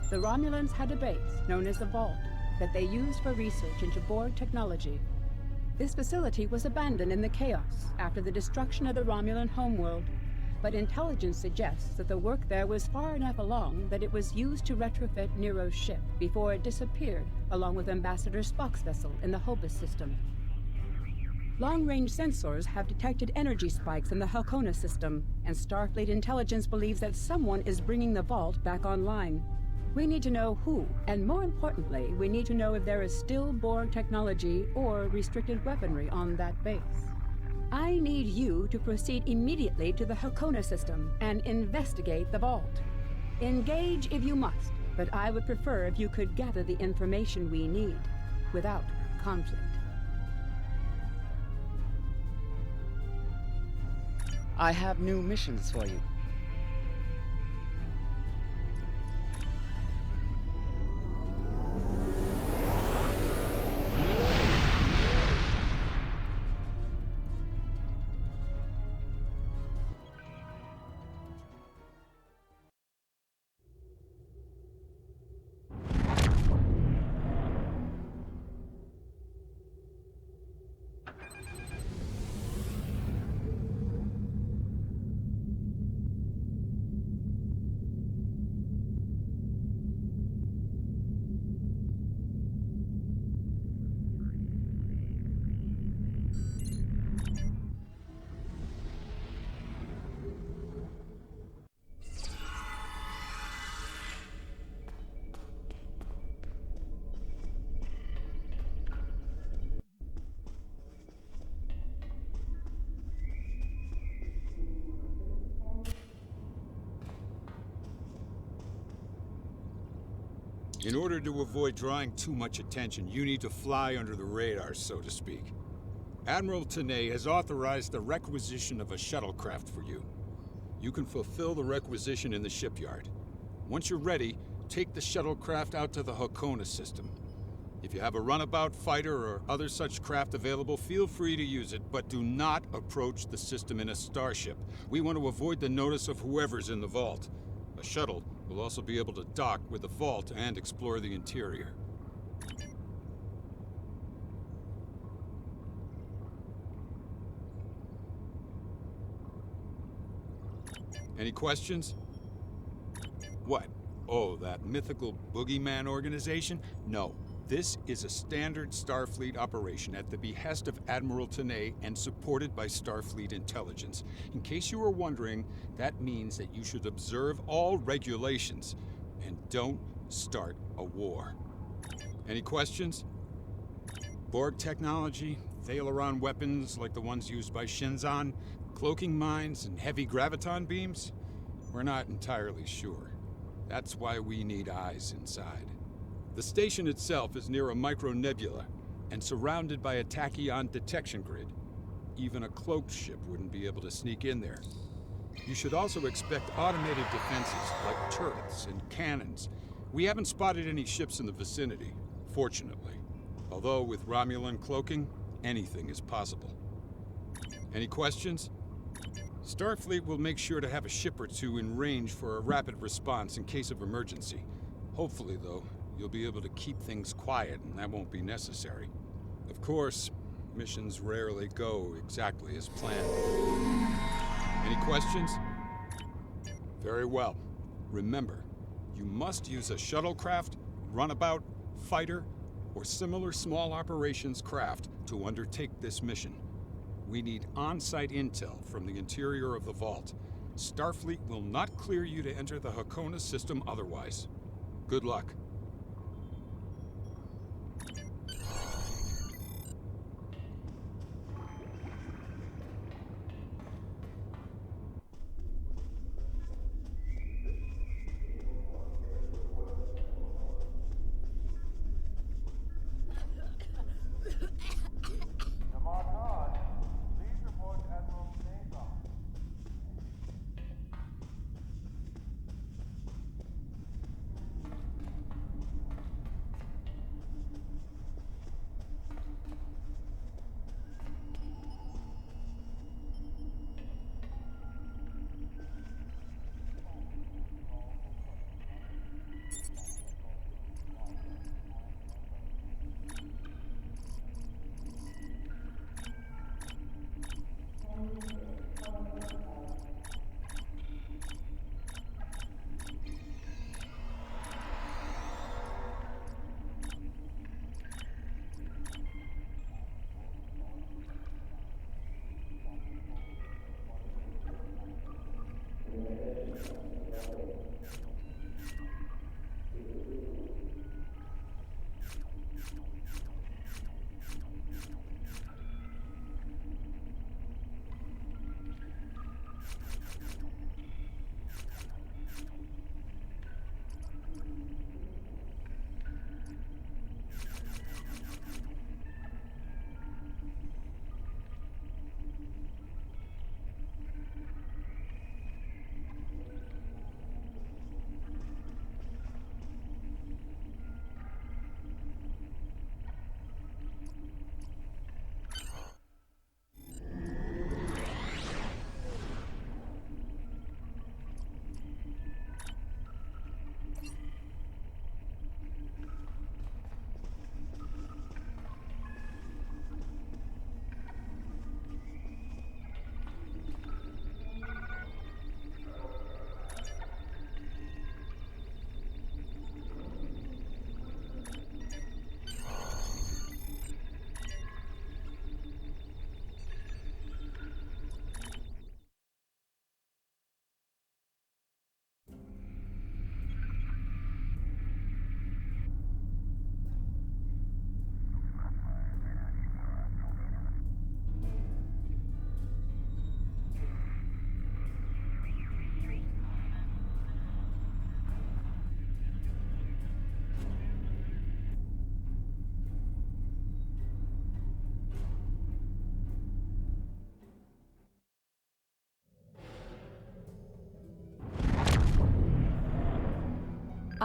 The Romulans had a base, known as the Vault, that they used for research into Borg technology. This facility was abandoned in the chaos after the destruction of the Romulan homeworld, but intelligence suggests that the work there was far enough along that it was used to retrofit Nero's ship before it disappeared, along with Ambassador Spock's vessel in the Hobus system. Long-range sensors have detected energy spikes in the Halcona system, and Starfleet intelligence believes that someone is bringing the Vault back online. We need to know who, and more importantly, we need to know if there is still Borg technology or restricted weaponry on that base. I need you to proceed immediately to the Halcona system and investigate the Vault. Engage if you must, but I would prefer if you could gather the information we need without conflict. I have new missions for you. In order to avoid drawing too much attention, you need to fly under the radar, so to speak. Admiral Tenay has authorized the requisition of a shuttlecraft for you. You can fulfill the requisition in the shipyard. Once you're ready, take the shuttlecraft out to the Halcona system. If you have a runabout fighter or other such craft available, feel free to use it, but do not approach the system in a starship. We want to avoid the notice of whoever's in the vault. A shuttle will also be able to dock with the vault and explore the interior. Any questions? What? Oh, that mythical boogeyman organization? No. This is a standard Starfleet operation at the behest of Admiral Tenay and supported by Starfleet intelligence. In case you were wondering, that means that you should observe all regulations and don't start a war. Any questions? Borg technology, Thalaron weapons like the ones used by Shenzan, cloaking mines, and heavy graviton beams? We're not entirely sure. That's why we need eyes inside. The station itself is near a micronebula and surrounded by a tachyon detection grid. Even a cloaked ship wouldn't be able to sneak in there. You should also expect automated defenses like turrets and cannons. We haven't spotted any ships in the vicinity, fortunately. Although with Romulan cloaking, anything is possible. Any questions? Starfleet will make sure to have a ship or two in range for a rapid response in case of emergency. Hopefully, though, you'll be able to keep things quiet, and that won't be necessary. Of course, missions rarely go exactly as planned. Any questions? Very well. Remember, you must use a shuttlecraft, runabout, fighter, or similar small operations craft to undertake this mission. We need on-site intel from the interior of the vault. Starfleet will not clear you to enter the Halcona system otherwise. Good luck.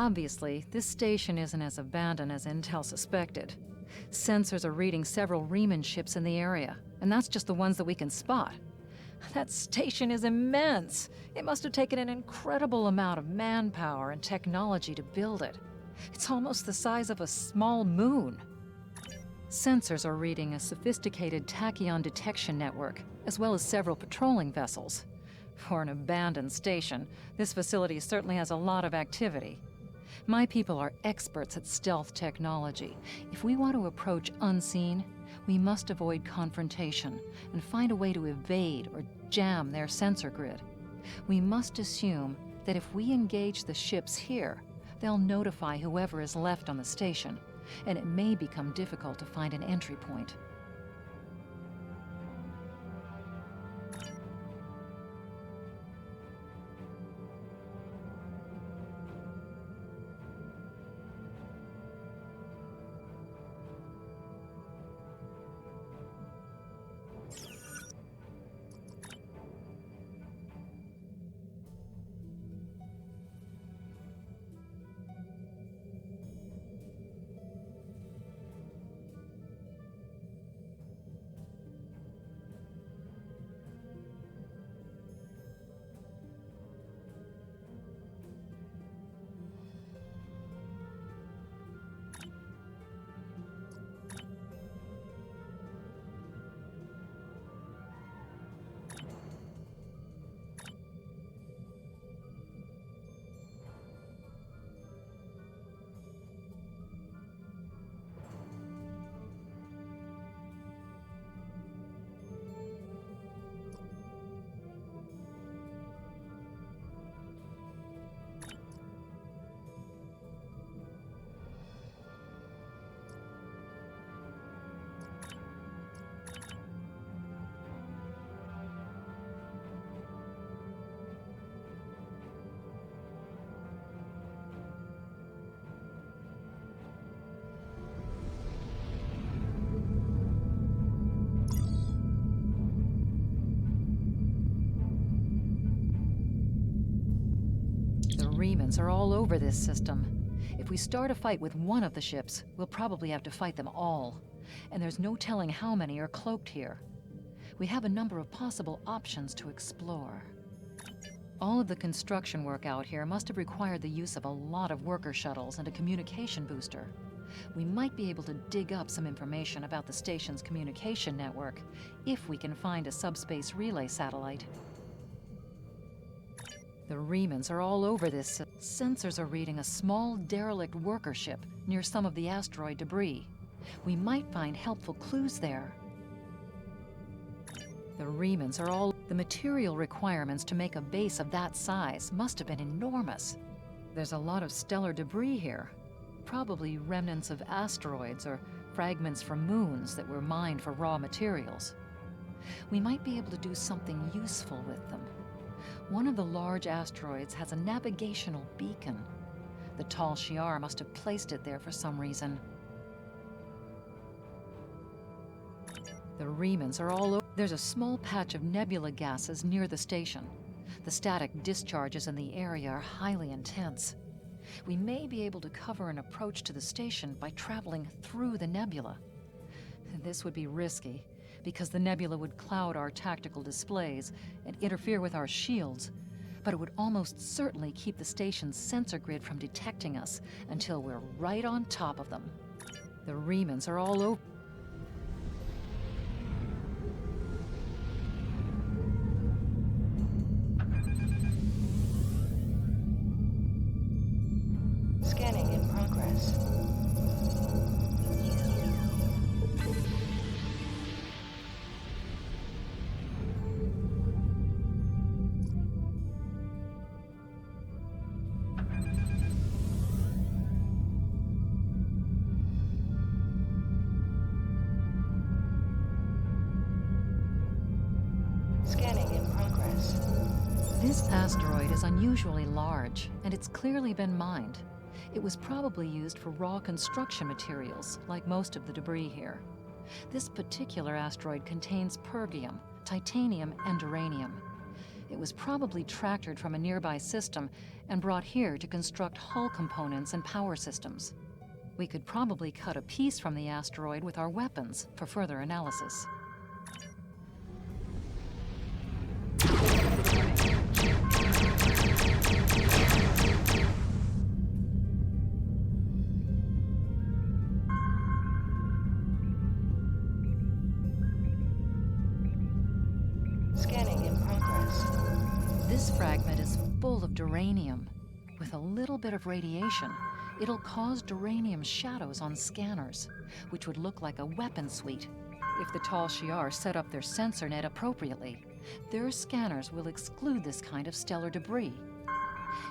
Obviously, this station isn't as abandoned as Intel suspected. Sensors are reading several Romulan ships in the area, and that's just the ones that we can spot. That station is immense. It must have taken an incredible amount of manpower and technology to build it. It's almost the size of a small moon. Sensors are reading a sophisticated tachyon detection network, as well as several patrolling vessels. For an abandoned station, this facility certainly has a lot of activity. My people are experts at stealth technology. If we want to approach unseen, we must avoid confrontation and find a way to evade or jam their sensor grid. We must assume that if we engage the ships here, they'll notify whoever is left on the station, and it may become difficult to find an entry point. The Remans are all over this system. If we start a fight with one of the ships, we'll probably have to fight them all. And there's no telling how many are cloaked here. We have a number of possible options to explore. All of the construction work out here must have required the use of a lot of worker shuttles and a communication booster. We might be able to dig up some information about the station's communication network, if we can find a subspace relay satellite. The Remans are all over this. Sensors are reading a small derelict worker ship near some of the asteroid debris. We might find helpful clues there. The Remans are all... The material requirements to make a base of that size must have been enormous. There's a lot of stellar debris here. Probably remnants of asteroids or fragments from moons that were mined for raw materials. We might be able to do something useful with them. One of the large asteroids has a navigational beacon. The tall Shi'ar must have placed it there for some reason. The Remans are all over. There's a small patch of nebula gases near the station. The static discharges in the area are highly intense. We may be able to cover an approach to the station by traveling through the nebula. This would be risky, because the nebula would cloud our tactical displays and interfere with our shields, but it would almost certainly keep the station's sensor grid from detecting us until we're right on top of them. The Remans are all over. Scanning in progress. Scanning in progress. This asteroid is unusually large, and it's clearly been mined. It was probably used for raw construction materials, like most of the debris here. This particular asteroid contains pergium, titanium, and uranium. It was probably tractored from a nearby system and brought here to construct hull components and power systems. We could probably cut a piece from the asteroid with our weapons for further analysis. Scanning in progress. This fragment is full of duranium. With a little bit of radiation, it'll cause duranium shadows on scanners, which would look like a weapon suite. If the Tal Shiar set up their sensor net appropriately, their scanners will exclude this kind of stellar debris.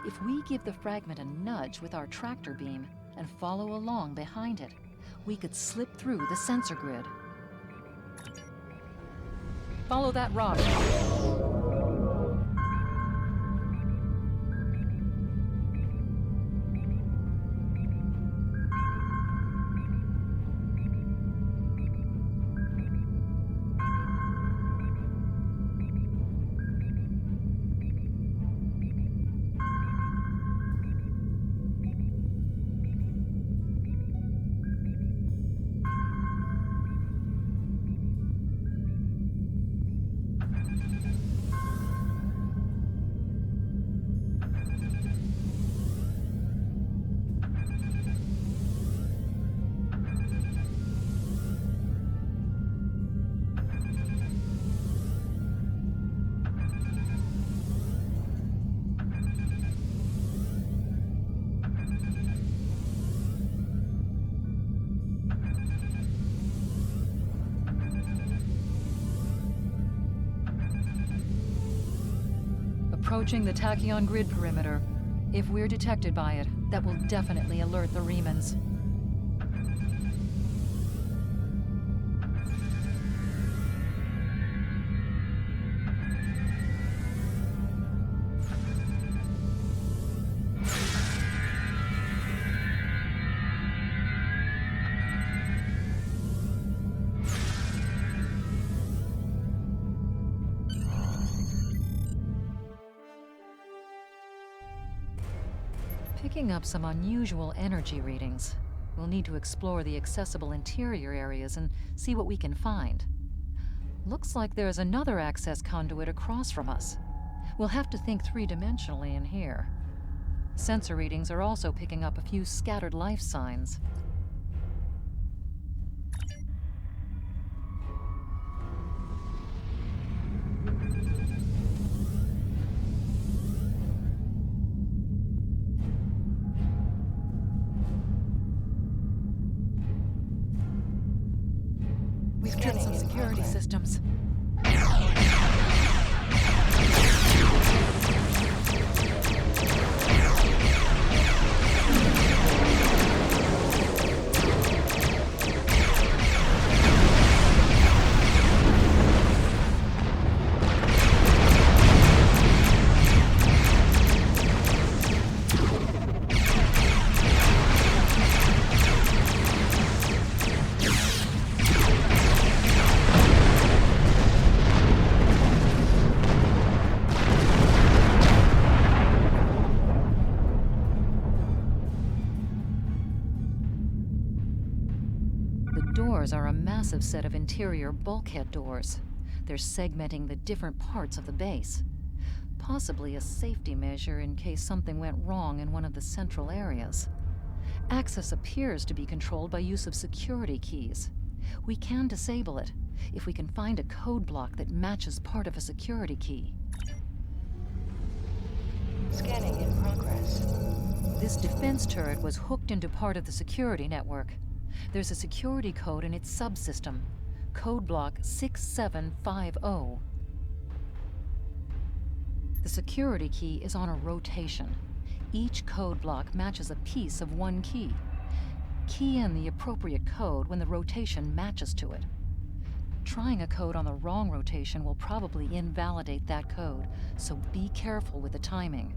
If we give the fragment a nudge with our tractor beam and follow along behind it, we could slip through the sensor grid. Follow that rock. Approaching the tachyon grid perimeter. If we're detected by it, that will definitely alert the Remans. Picking up some unusual energy readings. We'll need to explore the accessible interior areas and see what we can find. Looks like there's another access conduit across from us. We'll have to think three-dimensionally in here. Sensor readings are also picking up a few scattered life signs. We've tripped some security systems. Doors are a massive set of interior bulkhead doors. They're segmenting the different parts of the base. Possibly a safety measure in case something went wrong in one of the central areas. Access appears to be controlled by use of security keys. We can disable it if we can find a code block that matches part of a security key. Scanning in progress. This defense turret was hooked into part of the security network. There's a security code in its subsystem, code block 6750. The security key is on a rotation. Each code block matches a piece of one key. Key in the appropriate code when the rotation matches to it. Trying a code on the wrong rotation will probably invalidate that code, so be careful with the timing.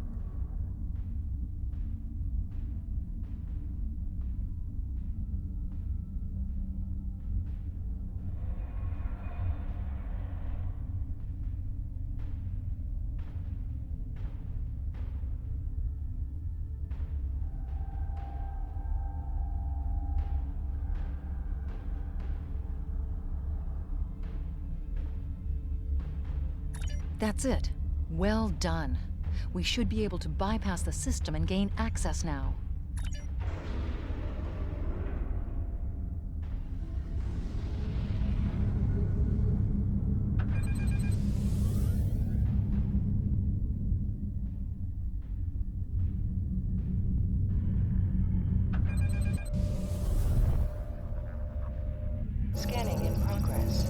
That's it. Well done. We should be able to bypass the system and gain access now. Scanning in progress.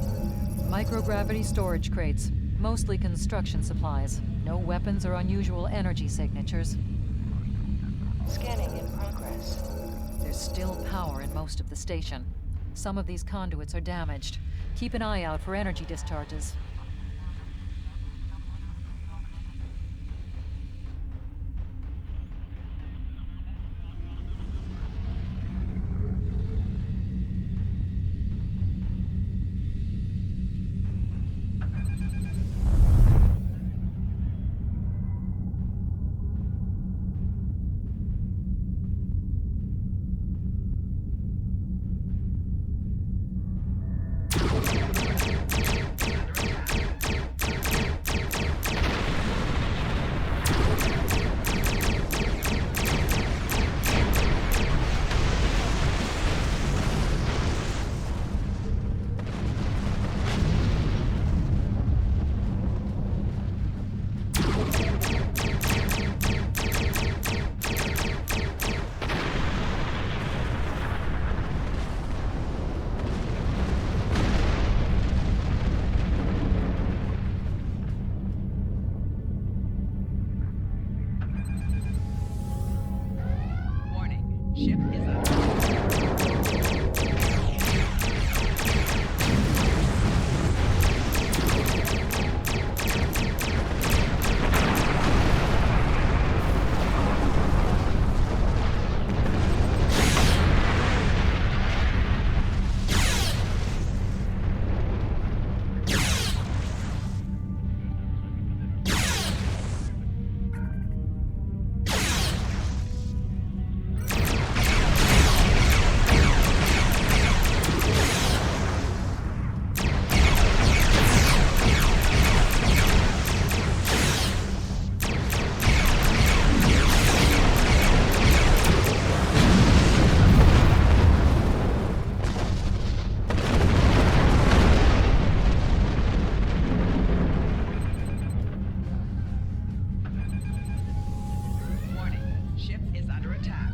Microgravity storage crates. Mostly construction supplies. No weapons or unusual energy signatures. Scanning in progress. There's still power in most of the station. Some of these conduits are damaged. Keep an eye out for energy discharges. Ship is under warning. Ship is under attack.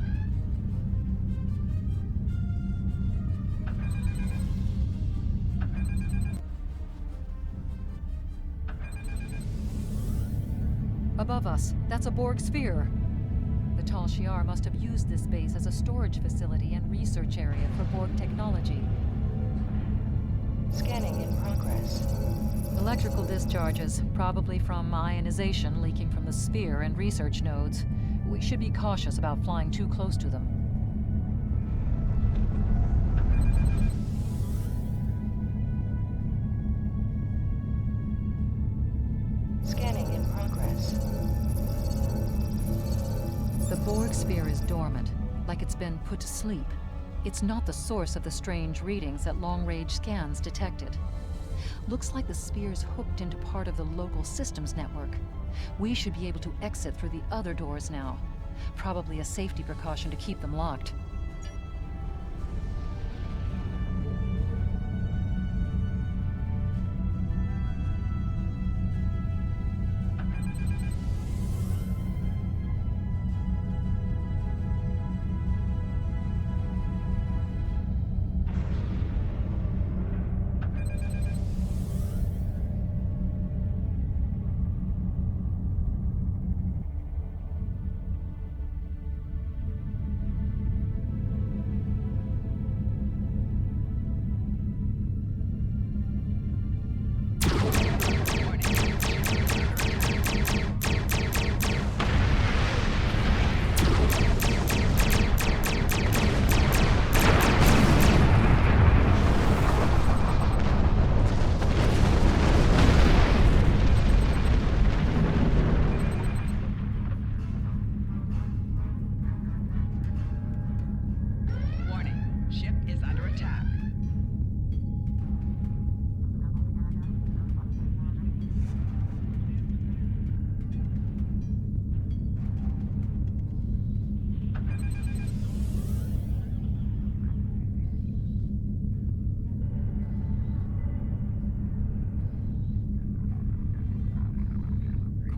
Above us, that's a Borg sphere. The Tal Shiar must have used this base as a storage facility and research area for Borg technology. Scanning in progress. Electrical discharges, probably from ionization leaking from the sphere and research nodes. We should be cautious about flying too close to them. Scanning in progress. The Borg sphere is dormant, like it's been put to sleep. It's not the source of the strange readings that long-range scans detected. Looks like the sphere's hooked into part of the local systems network. We should be able to exit through the other doors now. Probably a safety precaution to keep them locked.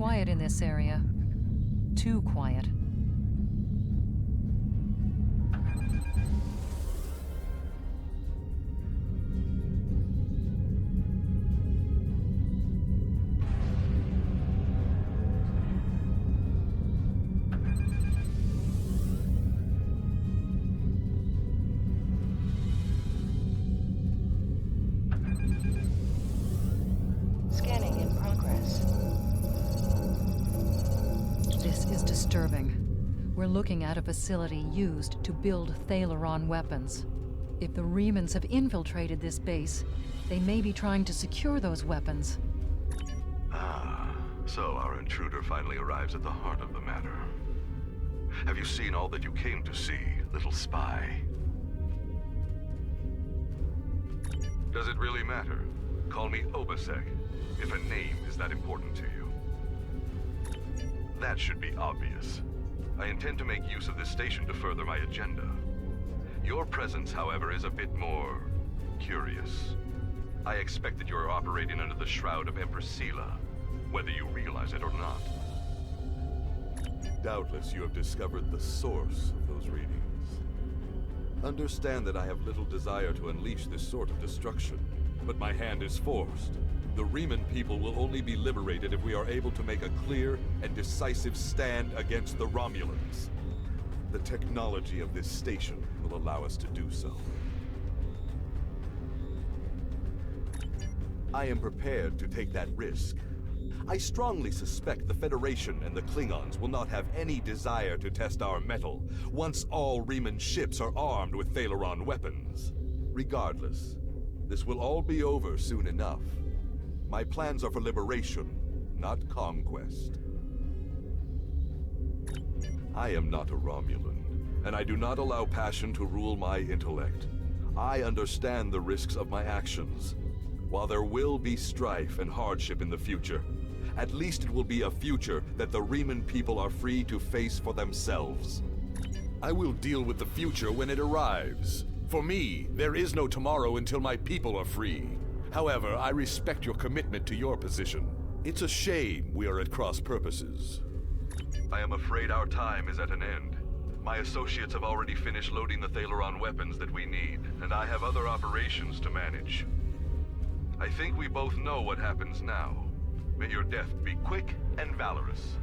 quiet in this area. Too quiet. Scanning in progress. This is disturbing. We're looking at a facility used to build Thalaron weapons. If the Remans have infiltrated this base, they may be trying to secure those weapons. Ah, so our intruder finally arrives at the heart of the matter. Have you seen all that you came to see, little spy? Does it really matter? Call me Obasek, if a name is that important to you. That should be obvious. I intend to make use of this station to further my agenda. Your presence, however, is a bit more curious. I expect that you are operating under the shroud of Empress Sela, whether you realize it or not. Doubtless you have discovered the source of those readings. Understand that I have little desire to unleash this sort of destruction, but my hand is forced. The Reman people will only be liberated if we are able to make a clear and decisive stand against the Romulans. The technology of this station will allow us to do so. I am prepared to take that risk. I strongly suspect the Federation and the Klingons will not have any desire to test our mettle once all Reman ships are armed with Thalaron weapons. Regardless, this will all be over soon enough. My plans are for liberation, not conquest. I am not a Romulan, and I do not allow passion to rule my intellect. I understand the risks of my actions. While there will be strife and hardship in the future, at least it will be a future that the Reman people are free to face for themselves. I will deal with the future when it arrives. For me, there is no tomorrow until my people are free. However, I respect your commitment to your position. It's a shame we are at cross purposes. I am afraid our time is at an end. My associates have already finished loading the Thalaron weapons that we need, and I have other operations to manage. I think we both know what happens now. May your death be quick and valorous.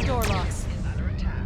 Door locks. Is under attack.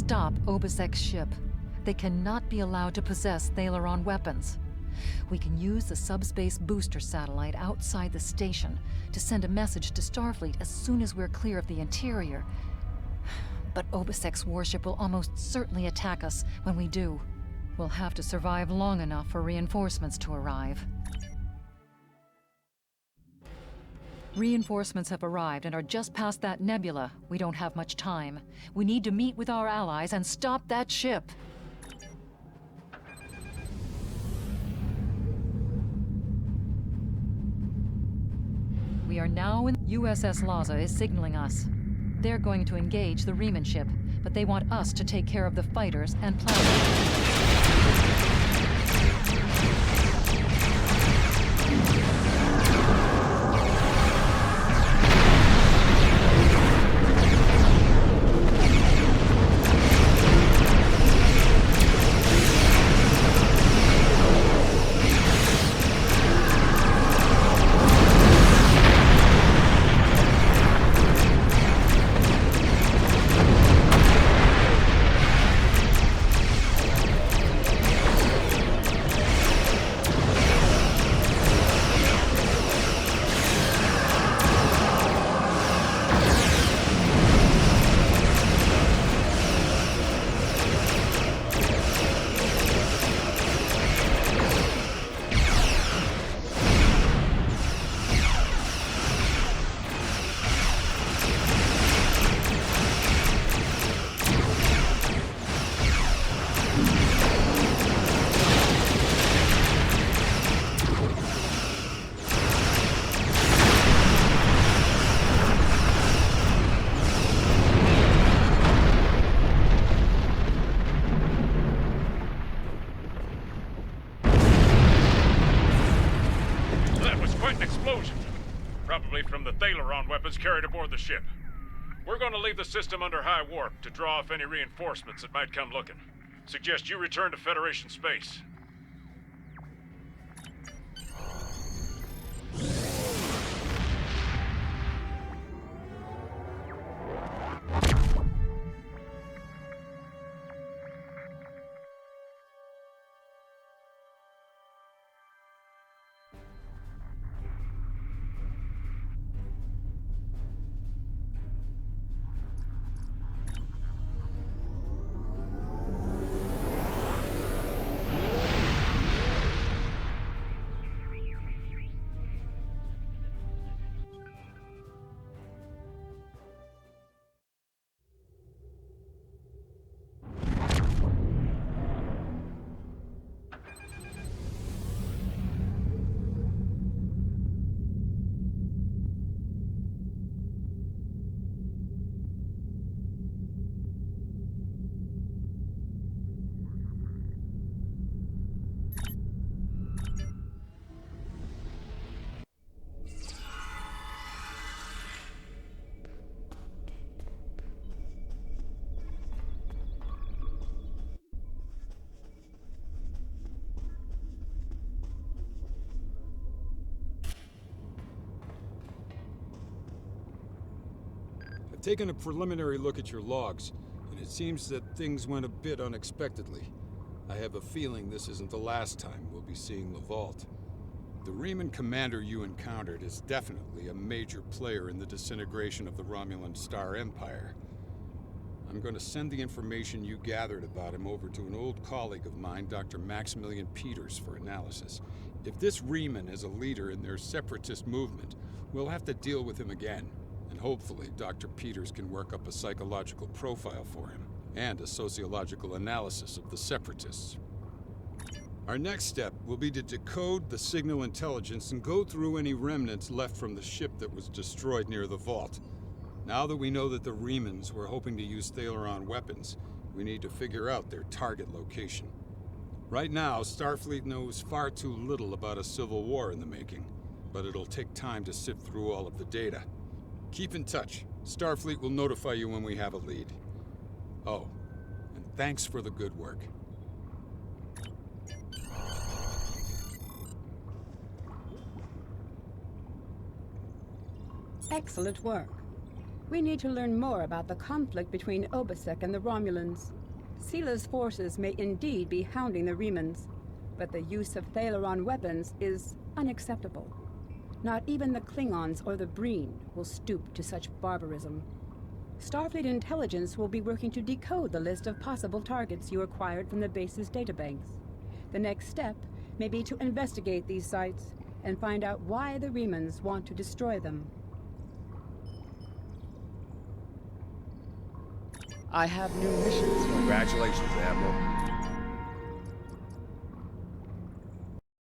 stop Obasek's ship. They cannot be allowed to possess Thalaron weapons. We can use the subspace booster satellite outside the station to send a message to Starfleet as soon as we're clear of the interior. But Obasek's warship will almost certainly attack us when we do. We'll have to survive long enough for reinforcements to arrive. Reinforcements have arrived and are just past that nebula. We don't have much time. We need to meet with our allies and stop that ship. We are now in... USS Laza is signaling us. They're going to engage the Riemann ship, but they want us to take care of the fighters and plasma. Probably from the Thalaron weapons carried aboard the ship. We're going to leave the system under high warp to draw off any reinforcements that might come looking. Suggest you return to Federation space. I've taken a preliminary look at your logs, and it seems that things went a bit unexpectedly. I have a feeling this isn't the last time we'll be seeing the Vault. The Riemann commander you encountered is definitely a major player in the disintegration of the Romulan Star Empire. I'm going to send the information you gathered about him over to an old colleague of mine, Dr. Maximilian Peters, for analysis. If this Riemann is a leader in their separatist movement, we'll have to deal with him again. And hopefully, Dr. Peters can work up a psychological profile for him, and a sociological analysis of the separatists. Our next step will be to decode the signal intelligence and go through any remnants left from the ship that was destroyed near the Vault. Now that we know that the Riemanns were hoping to use Thalaron weapons, we need to figure out their target location. Right now, Starfleet knows far too little about a civil war in the making, but it'll take time to sift through all of the data. Keep in touch. Starfleet will notify you when we have a lead. Oh, and thanks for the good work. Excellent work. We need to learn more about the conflict between Obasek and the Romulans. Sila's forces may indeed be hounding the Remans, but the use of Thalaron weapons is unacceptable. Not even the Klingons or the Breen will stoop to such barbarism. Starfleet intelligence will be working to decode the list of possible targets you acquired from the base's databanks. The next step may be to investigate these sites and find out why the Remans want to destroy them. I have new missions for you. Congratulations, Admiral.